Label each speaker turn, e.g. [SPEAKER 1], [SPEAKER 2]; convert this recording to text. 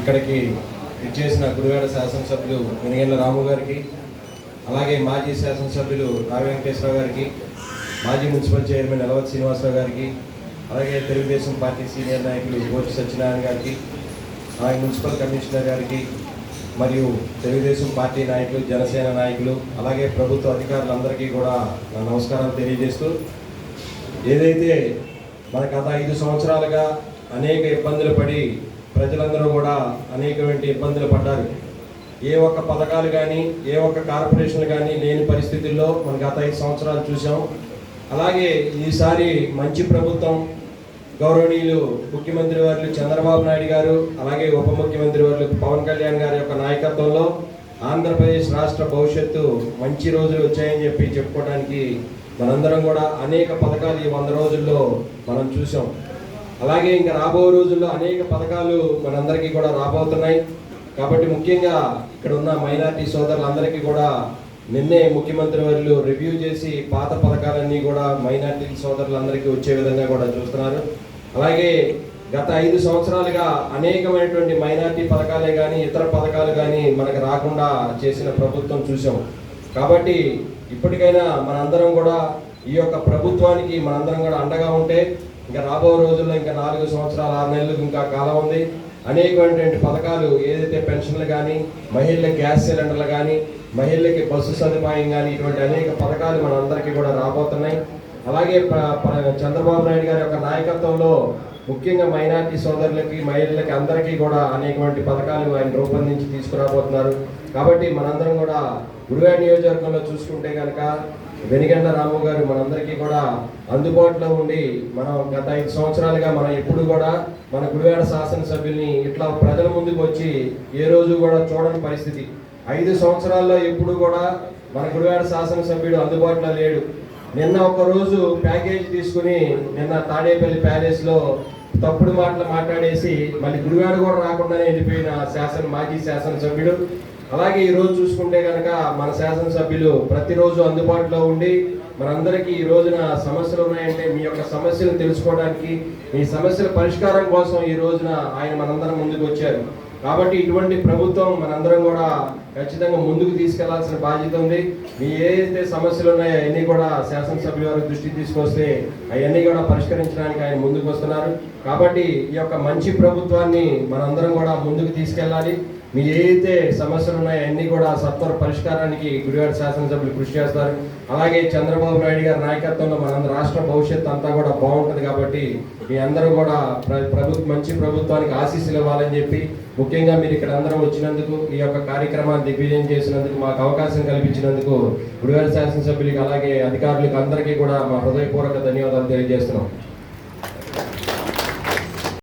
[SPEAKER 1] ఇక్కడికి ఇచ్చేసిన గుడివాడ శాసనసభ్యులు వెనిగండ్ల రాము గారికి, అలాగే మాజీ శాసనసభ్యులు రావి వెంకటేశ్వరరావు గారికి, మాజీ మున్సిపల్ చైర్మన్ ఎలవతి శ్రీనివాసరావు గారికి, అలాగే తెలుగుదేశం పార్టీ సీనియర్ నాయకులు గోచి సత్యనారాయణ గారికి, అలాగే మున్సిపల్ కమిషనర్ గారికి, మరియు తెలుగుదేశం పార్టీ నాయకులు, జనసేన నాయకులు, అలాగే ప్రభుత్వ అధికారులందరికీ కూడా నా నమస్కారాలు తెలియజేస్తూ, ఏదైతే మన గత 5 సంవత్సరాలుగా అనేక ఇబ్బందులు పడి ప్రజలందరూ కూడా అనేకమైన ఇబ్బందులు పడ్డారు. ఏ ఒక్క పథకాలు కానీ ఏ ఒక్క కార్పొరేషన్లు కానీ లేని పరిస్థితుల్లో మనం గత 5 సంవత్సరాలు చూసాం. అలాగే ఈసారి మంచి ప్రభుత్వం గౌరవనీయులు ముఖ్యమంత్రి వర్యులు చంద్రబాబు నాయుడు గారు, అలాగే ఉప ముఖ్యమంత్రి వర్యులు పవన్ కళ్యాణ్ గారి యొక్క నాయకత్వంలో ఆంధ్రప్రదేశ్ రాష్ట్ర భవిష్యత్తు మంచి రోజులు వచ్చాయని చెప్పుకోవడానికి మనందరం కూడా అనేక పథకాలు ఈ 100 రోజుల్లో మనం చూసాం. అలాగే ఇంకా రాబో రోజుల్లో అనేక పథకాలు మనందరికీ కూడా రాబోతున్నాయి. కాబట్టి ముఖ్యంగా ఇక్కడ ఉన్న మైనార్టీ సోదరులందరికీ కూడా నిన్నే ముఖ్యమంత్రి వర్యులు రివ్యూ చేసి పాత పథకాలన్నీ కూడా మైనార్టీ సోదరులందరికీ వచ్చే విధంగా కూడా చూస్తున్నారు. అలాగే గత 5 సంవత్సరాలుగా అనేకమైనటువంటి మైనార్టీ పథకాలే కానీ ఇతర పథకాలు కానీ మనకు రాకుండా చేసిన ప్రభుత్వం చూసాం. కాబట్టి ఇప్పటికైనా మనందరం కూడా ఈ యొక్క ప్రభుత్వానికి మనందరం కూడా అండగా ఉంటే ఇంకా రాబో రోజుల్లో ఇంకా 4 సంవత్సరాలు 6 నెలలకు ఇంకా కాలం ఉంది. అనేకమైనటువంటి పథకాలు ఏదైతే పెన్షన్లు కానీ, మహిళలకు గ్యాస్ సిలిండర్లు కానీ, మహిళలకి బస్సు సదుపాయం కానీ, ఇటువంటి అనేక పథకాలు మనందరికీ కూడా రాబోతున్నాయి. అలాగే చంద్రబాబు నాయుడు గారి యొక్క నాయకత్వంలో ముఖ్యంగా మైనార్టీ సోదరులకి, మహిళలకి అందరికీ కూడా అనేకమైన పథకాలు ఆయన రూపొందించి తీసుకురాబోతున్నారు. కాబట్టి మనందరం కూడా గుడివాడ నియోజకవర్గంలో చూసుకుంటే కనుక వెనిగండ్ల రాము గారు మనందరికీ కూడా అందుబాటులో ఉండి మనం గత 5 సంవత్సరాలుగా మనం ఎప్పుడు కూడా మన గుడివాడ శాసనసభ్యుల్ని ఇట్లా ప్రజల ముందుకు వచ్చి ఏ రోజు కూడా చూడని పరిస్థితి. 5 సంవత్సరాల్లో ఎప్పుడు కూడా మన గుడివాడ శాసనసభ్యుడు అందుబాటులో లేడు. నిన్న ఒక రోజు ప్యాకేజ్ తీసుకుని నిన్న తాడేపల్లి ప్యాలెస్లో తప్పుడు మాటలు మాట్లాడేసి మళ్ళీ గుడివాడ కూడా రాకుండానే వెళ్ళిపోయిన మాజీ శాసనసభ్యుడు. అలాగే ఈరోజు చూసుకుంటే కనుక మన శాసనసభ్యులు ప్రతిరోజు అందుబాటులో ఉండి మనందరికీ ఈ రోజున సమస్యలు ఉన్నాయంటే మీ యొక్క సమస్యలు తెలుసుకోవడానికి, మీ సమస్యల పరిష్కారం కోసం ఈ రోజున ఆయన మనందరం ముందుకు వచ్చారు. కాబట్టి ఇటువంటి ప్రభుత్వం మనందరం కూడా ఖచ్చితంగా ముందుకు తీసుకెళ్లాల్సిన బాధ్యత ఉంది. మీ ఏదైతే సమస్యలు ఉన్నాయో అవన్నీ కూడా శాసనసభ్యుల వారి దృష్టికి తీసుకొస్తే అవన్నీ కూడా పరిష్కరించడానికి ఆయన ముందుకు వస్తున్నారు. కాబట్టి ఈ యొక్క మంచి ప్రభుత్వాన్ని మనందరం కూడా ముందుకు తీసుకెళ్ళాలి. మీ ఏదైతే సమస్యలు ఉన్నాయో అన్నీ కూడా సత్వర పరిష్కారానికి గుడివాడ శాసనసభ్యులు కృషి చేస్తారు. అలాగే చంద్రబాబు నాయుడు గారి నాయకత్వంలో మన రాష్ట్ర భవిష్యత్తు అంతా కూడా బాగుంటుంది. కాబట్టి మీ అందరూ కూడా మంచి ప్రభుత్వానికి ఆశీస్సులు ఇవ్వాలని చెప్పి, ముఖ్యంగా మీరు ఇక్కడ అందరూ వచ్చినందుకు, ఈ యొక్క కార్యక్రమాన్ని దిగ్విజయం చేసినందుకు, మాకు అవకాశం కల్పించినందుకు గుడివాడ శాసనసభ్యులకి అలాగే అధికారులకు అందరికీ కూడా మా హృదయపూర్వక ధన్యవాదాలు తెలియజేస్తున్నాం.